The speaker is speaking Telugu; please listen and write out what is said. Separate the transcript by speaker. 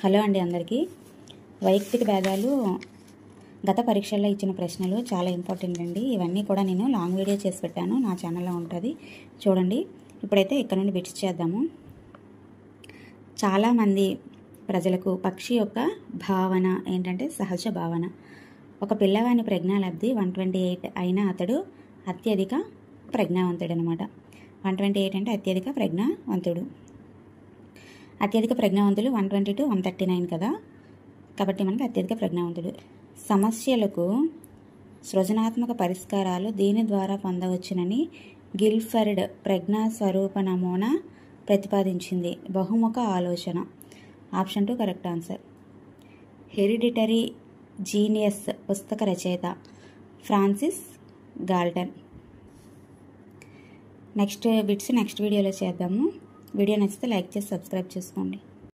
Speaker 1: హలో అండి అందరికీ. వైయక్తిక భేదాలు గత పరీక్షల్లో ఇచ్చిన ప్రశ్నలు చాలా ఇంపార్టెంట్ అండి. ఇవన్నీ కూడా నేను లాంగ్ వీడియో చేసి పెట్టాను, నా ఛానల్లో ఉంటుంది చూడండి. ఇప్పుడైతే ఇక్కడ నుండి బిట్స్ చేద్దాము. చాలామంది ప్రజలకు పక్షి యొక్క భావన ఏంటంటే సహజ భావన. ఒక పిల్లవాని ప్రజ్ఞాలబ్ధి 128 అయినా అతడు అత్యధిక ప్రజ్ఞావంతుడు అనమాట. 128 అంటే అత్యధిక ప్రజ్ఞావంతుడు. అత్యధిక ప్రజ్ఞావంతులు 122, 139 కదా, కాబట్టి మనకి అత్యధిక ప్రజ్ఞావంతుడు. సమస్యలకు సృజనాత్మక పరిష్కారాలు దీని ద్వారా పొందవచ్చునని గిల్ఫర్డ్ ప్రజ్ఞా స్వరూప నమూనా ప్రతిపాదించింది. బహుముఖ ఆలోచన. Option 2 correct answer. Hereditary genius పుస్తక రచయిత Francis Galton. Next bits next వీడియోలో చేద్దాము. వీడియో నచ్చితే లైక్ చేసి సబ్స్క్రైబ్ చేసుకోండి.